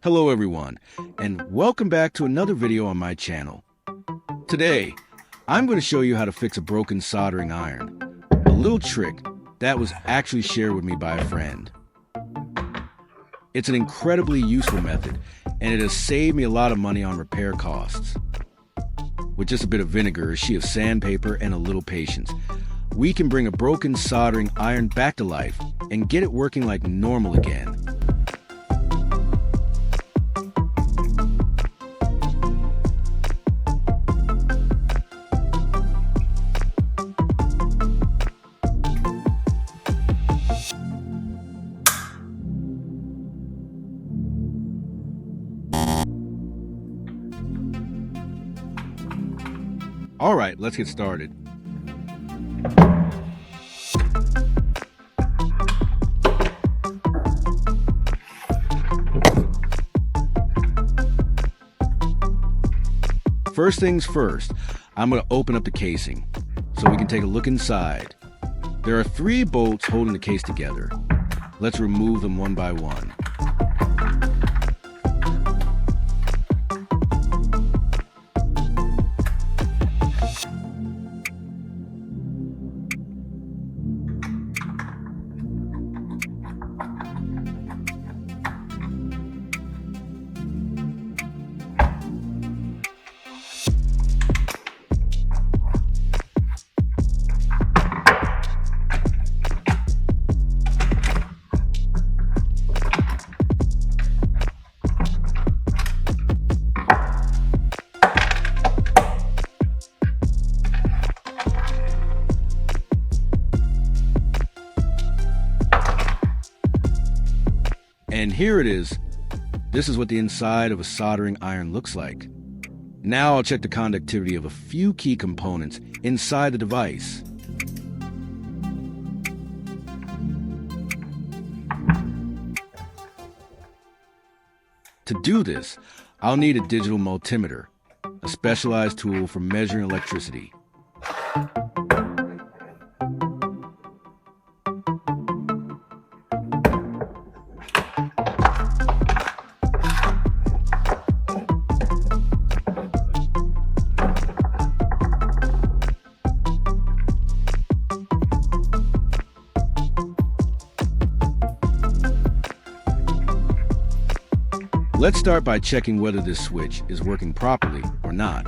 Hello everyone, and welcome back to another video on my channel. Today, I'm going to show you how to fix a broken soldering iron. A little trick that was actually shared with me by a friend. It's an incredibly useful method, and it has saved me a lot of money on repair costs. With just a bit of vinegar, a sheet of sandpaper, and a little patience, we can bring a broken soldering iron back to life and get it working like normal again. All right, let's get started. First things first, I'm going to open up the casing so we can take a look inside. There are 3 bolts holding the case together. Let's remove them one by one. And here it is. This is what the inside of a soldering iron looks like. Now I'll check the conductivity of a few key components inside the device. To do this, I'll need a digital multimeter, a specialized tool for measuring electricity. Let's start by checking whether this switch is working properly or not.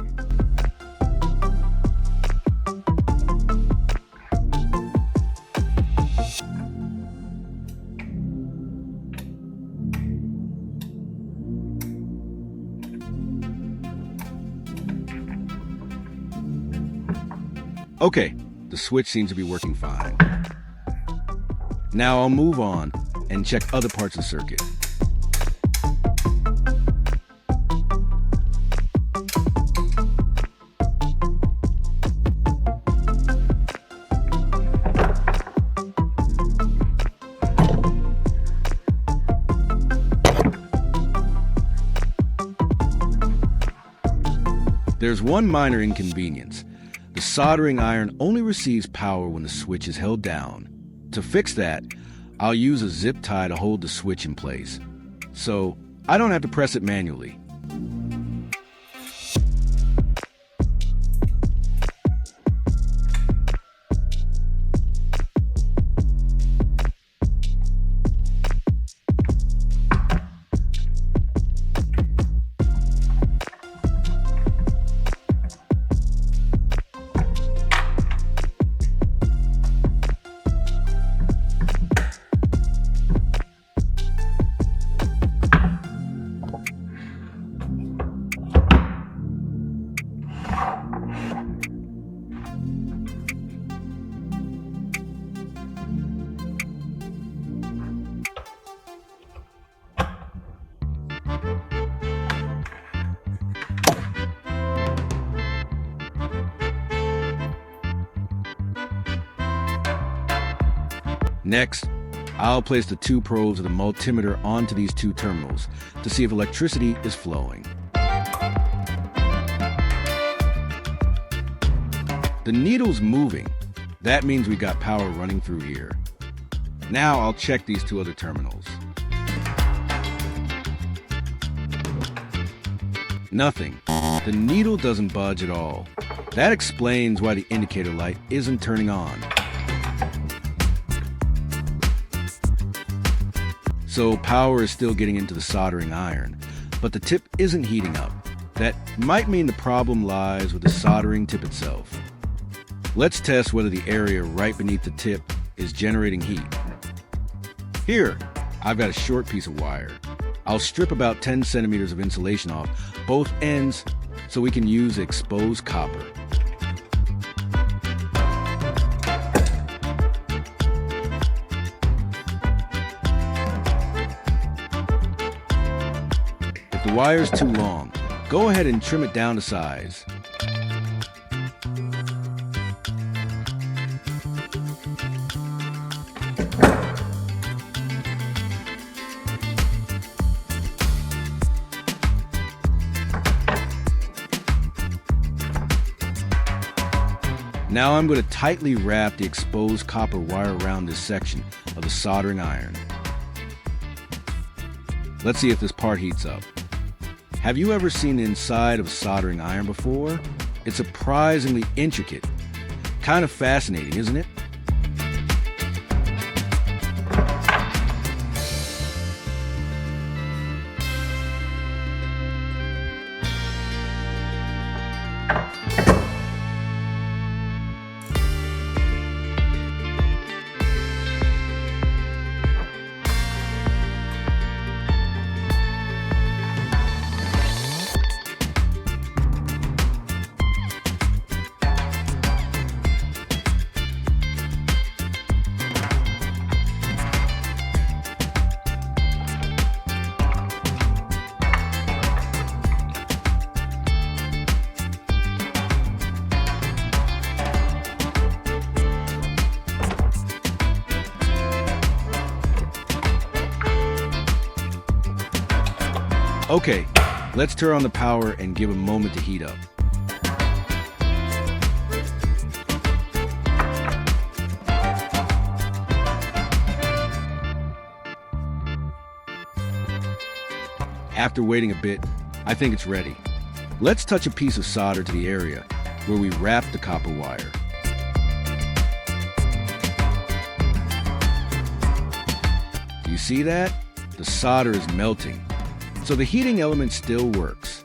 Okay, the switch seems to be working fine. Now I'll move on and check other parts of the circuit. There's one minor inconvenience. The soldering iron only receives power when the switch is held down. To fix that, I'll use a zip tie to hold the switch in place, so I don't have to press it manually. Next, I'll place the 2 probes of the multimeter onto these 2 terminals to see if electricity is flowing. The needle's moving. That means we got power running through here. Now I'll check these 2 other terminals. Nothing. The needle doesn't budge at all. That explains why the indicator light isn't turning on. So power is still getting into the soldering iron, but the tip isn't heating up. That might mean the problem lies with the soldering tip itself. Let's test whether the area right beneath the tip is generating heat. Here, I've got a short piece of wire. I'll strip about 10 centimeters of insulation off both ends so we can use exposed copper. If the wire's too long, go ahead and trim it down to size. Now I'm going to tightly wrap the exposed copper wire around this section of the soldering iron. Let's see if this part heats up. Have you ever seen the inside of a soldering iron before? It's surprisingly intricate. Kind of fascinating, isn't it? Okay, let's turn on the power and give a moment to heat up. After waiting a bit, I think it's ready. Let's touch a piece of solder to the area where we wrapped the copper wire. Do you see that? The solder is melting. So the heating element still works.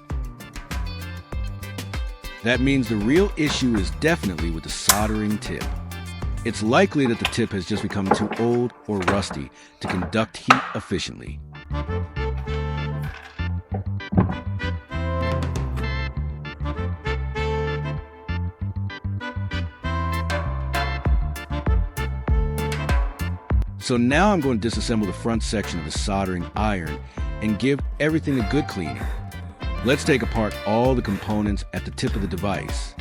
That means the real issue is definitely with the soldering tip. It's likely that the tip has just become too old or rusty to conduct heat efficiently. So now I'm going to disassemble the front section of the soldering iron and give everything a good cleaning. Let's take apart all the components at the tip of the device.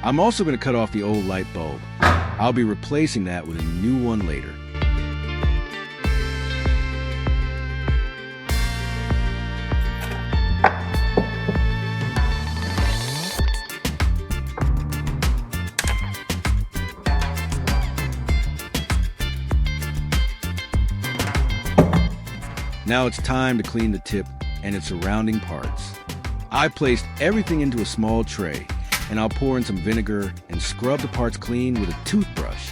I'm also going to cut off the old light bulb. I'll be replacing that with a new one later. Now it's time to clean the tip and its surrounding parts. I placed everything into a small tray, and I'll pour in some vinegar and scrub the parts clean with a toothbrush.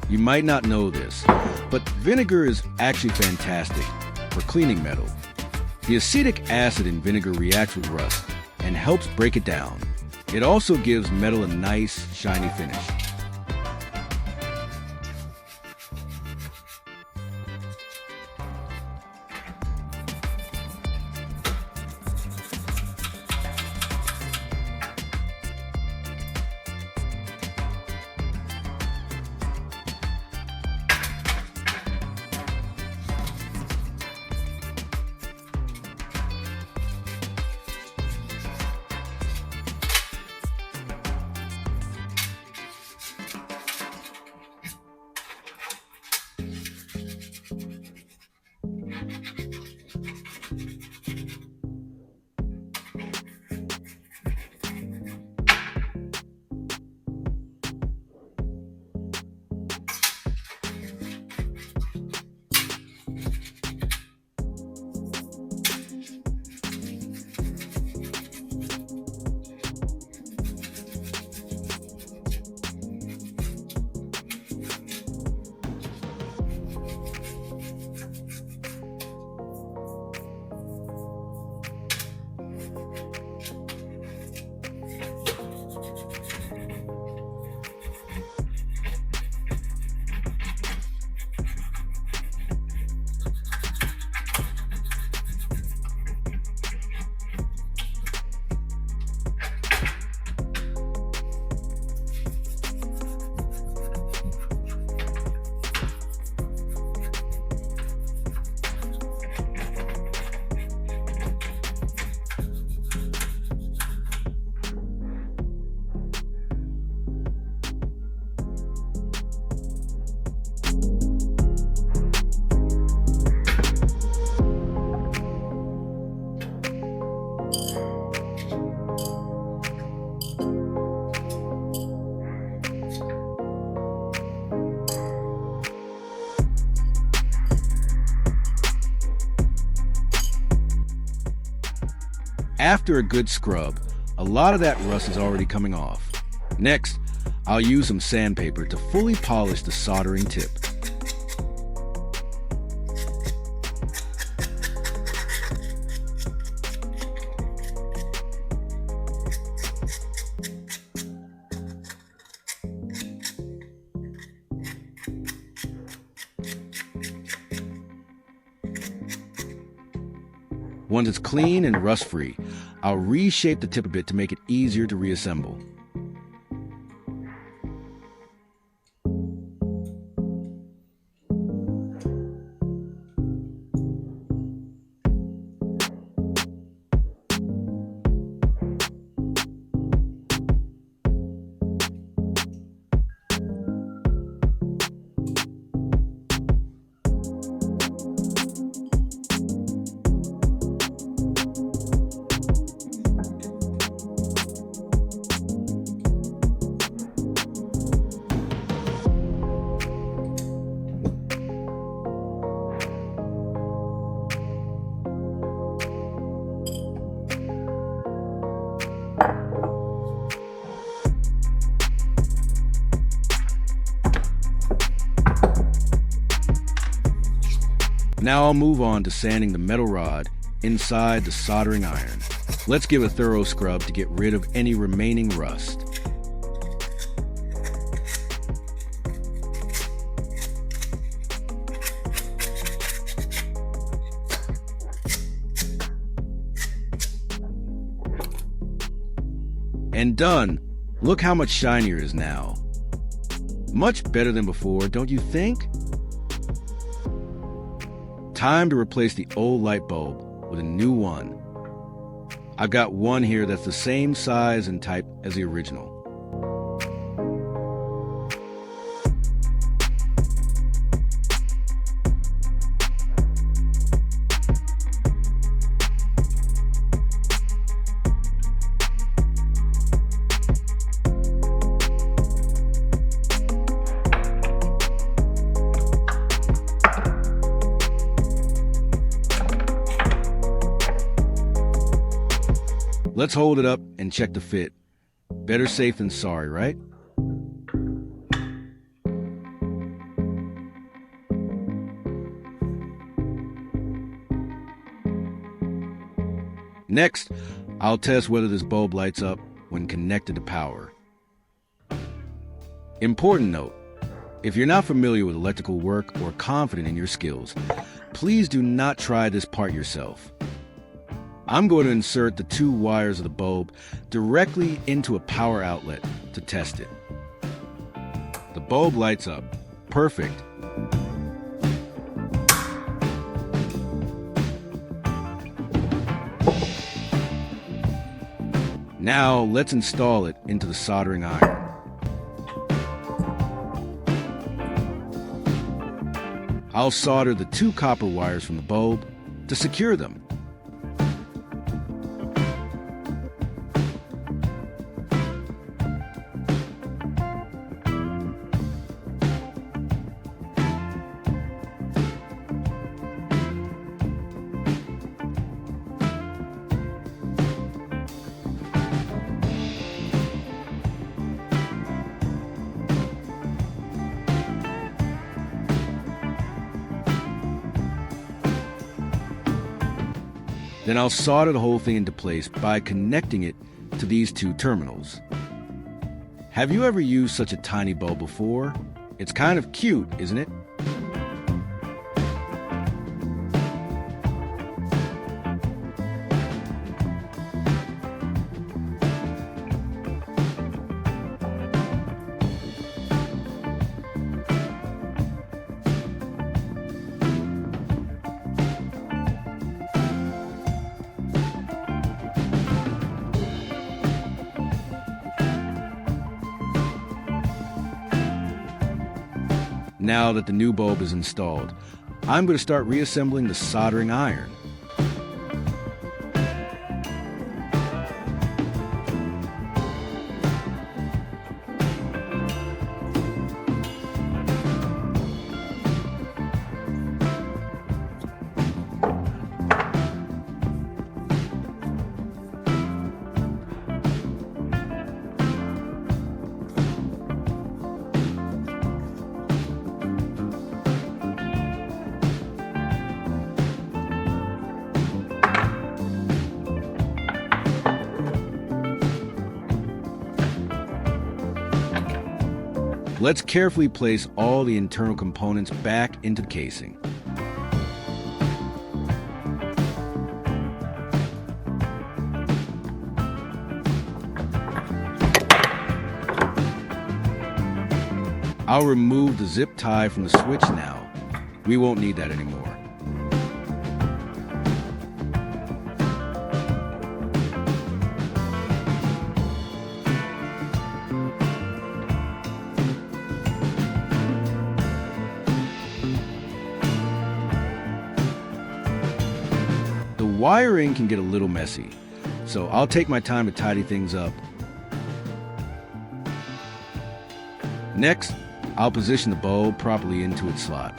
You might not know this, but vinegar is actually fantastic for cleaning metal. The acetic acid in vinegar reacts with rust and helps break it down. It also gives metal a nice, shiny finish. After a good scrub, a lot of that rust is already coming off. Next, I'll use some sandpaper to fully polish the soldering tip. Once it's clean and rust-free, I'll reshape the tip a bit to make it easier to reassemble. Now I'll move on to sanding the metal rod inside the soldering iron. Let's give a thorough scrub to get rid of any remaining rust. And done! Look how much shinier it is now. Much better than before, don't you think? Time to replace the old light bulb with a new one. I've got one here that's the same size and type as the original. Let's hold it up and check the fit. Better safe than sorry, right? Next, I'll test whether this bulb lights up when connected to power. Important note, if you're not familiar with electrical work or confident in your skills, please do not try this part yourself. I'm going to insert the 2 wires of the bulb directly into a power outlet to test it. The bulb lights up. Perfect. Now let's install it into the soldering iron. I'll solder the 2 copper wires from the bulb to secure them. Then I'll solder the whole thing into place by connecting it to these 2 terminals. Have you ever used such a tiny bulb before? It's kind of cute, isn't it? Now that the new bulb is installed, I'm going to start reassembling the soldering iron. Let's carefully place all the internal components back into the casing. I'll remove the zip tie from the switch now. We won't need that anymore. The wiring can get a little messy, so I'll take my time to tidy things up. Next, I'll position the bulb properly into its slot.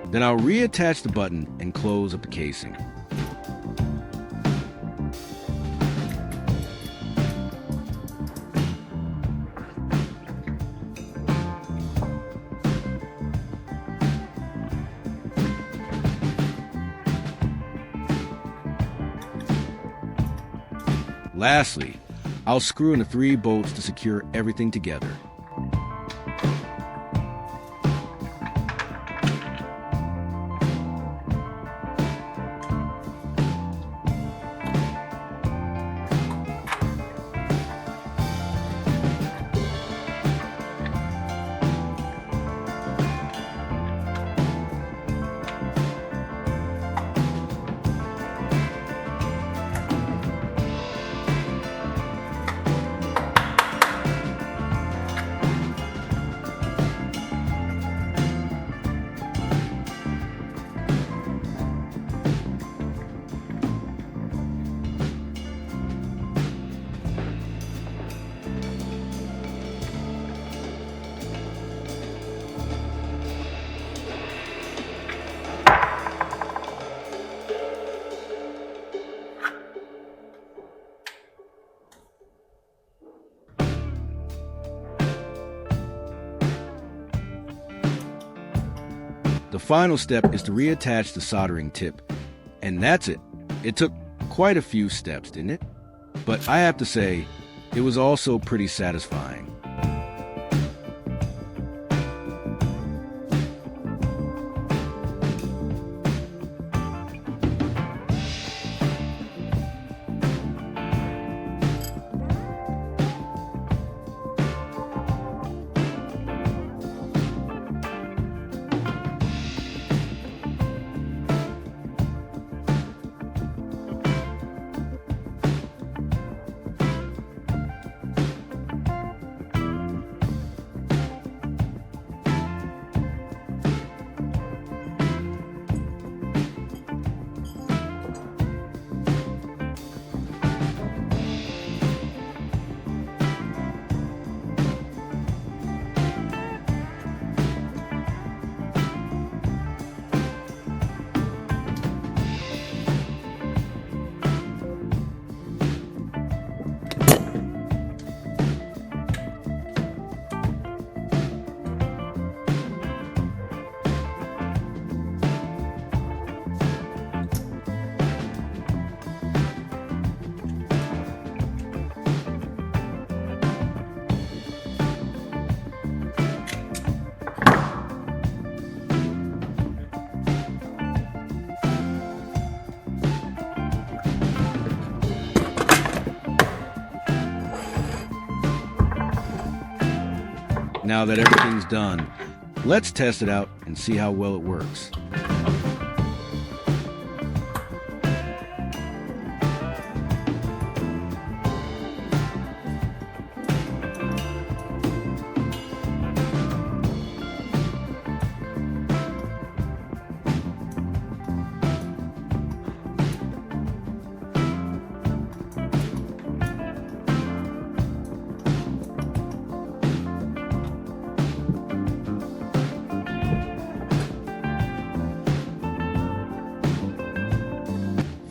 Then I'll reattach the button and close up the casing. Lastly, I'll screw in the 3 bolts to secure everything together. The final step is to reattach the soldering tip. And that's it. It took quite a few steps, didn't it? But I have to say, it was also pretty satisfying. Now that everything's done, let's test it out and see how well it works.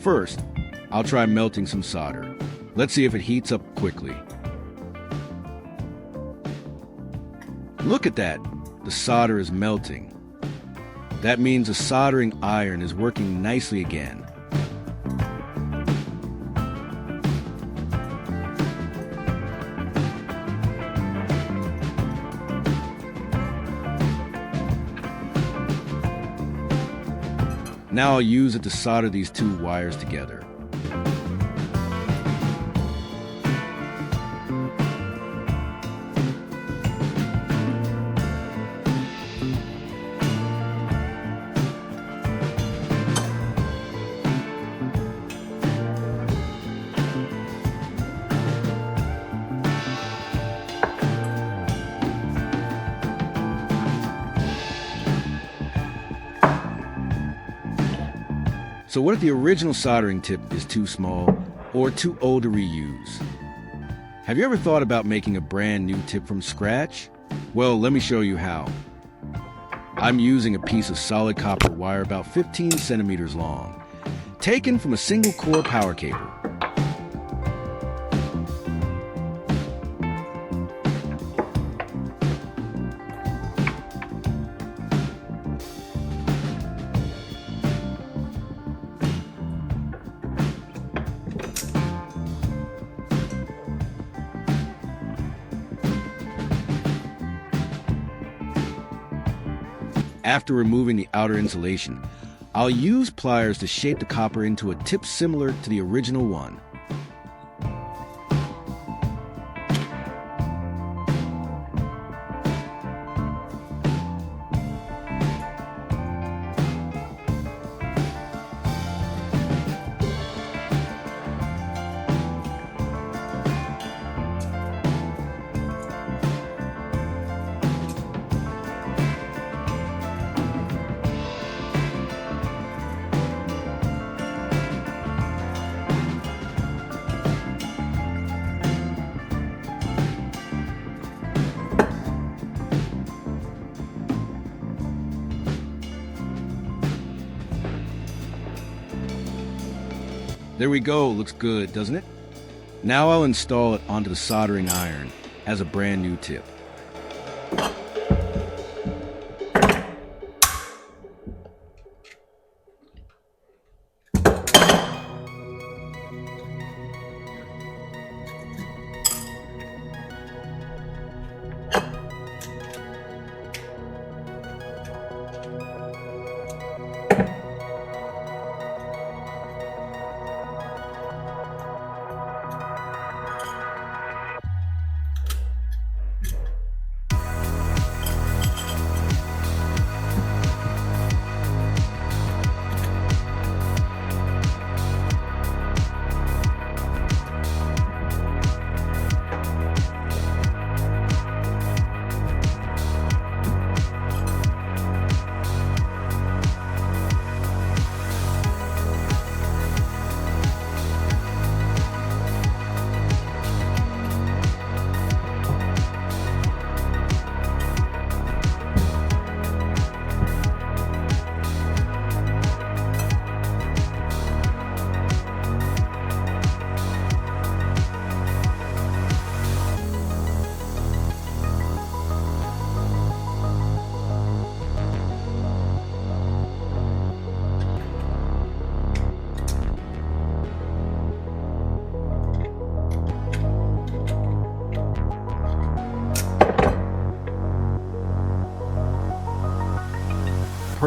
First, I'll try melting some solder. Let's see if it heats up quickly. Look at that! The solder is melting. That means the soldering iron is working nicely again. Now I'll use it to solder these two wires together. So what if the original soldering tip is too small or too old to reuse? Have you ever thought about making a brand new tip from scratch? Well, let me show you how. I'm using a piece of solid copper wire about 15 centimeters long, taken from a single core power cable. After removing the outer insulation, I'll use pliers to shape the copper into a tip similar to the original one. There we go, looks good, doesn't it? Now I'll install it onto the soldering iron as a brand new tip.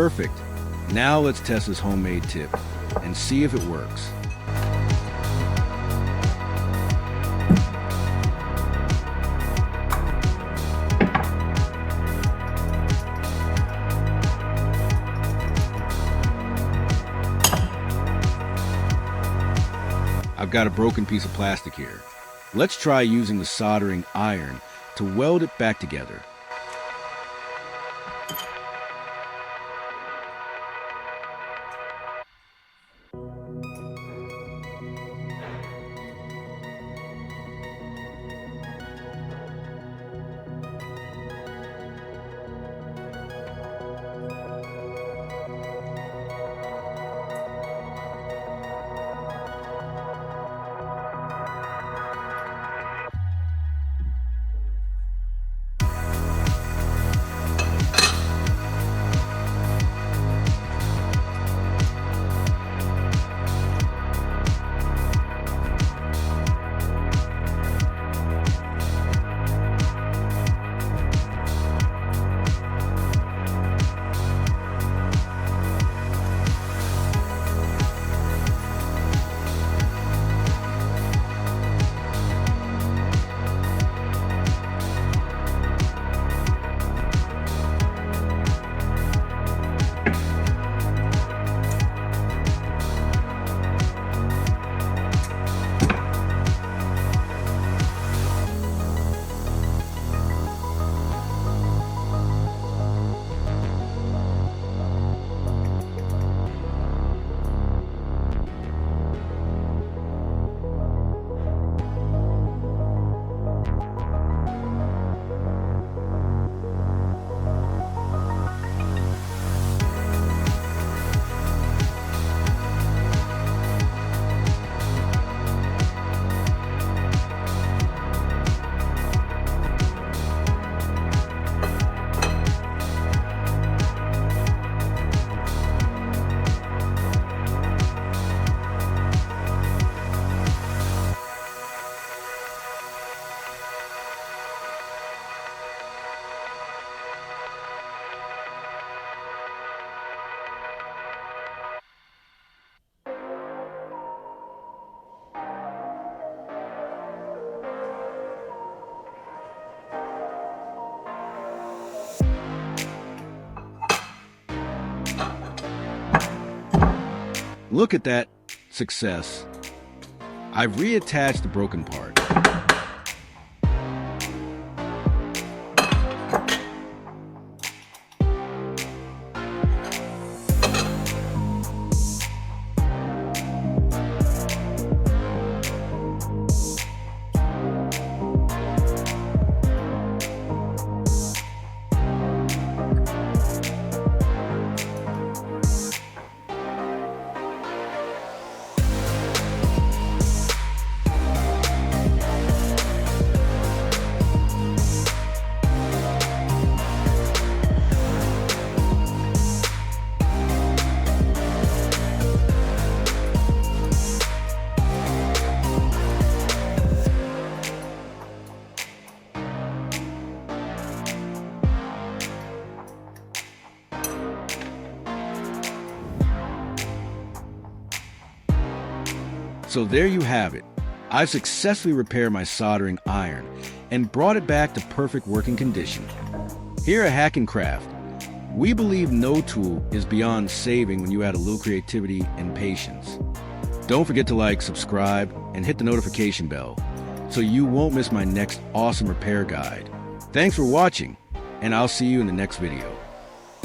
Perfect. Now let's test this homemade tip and see if it works. I've got a broken piece of plastic here. Let's try using the soldering iron to weld it back together. Look at that success. I've reattached the broken part. So there you have it. I've successfully repaired my soldering iron and brought it back to perfect working condition. Here at Hack and Craft, we believe no tool is beyond saving when you add a little creativity and patience. Don't forget to like, subscribe, and hit the notification bell so you won't miss my next awesome repair guide. Thanks for watching, and I'll see you in the next video.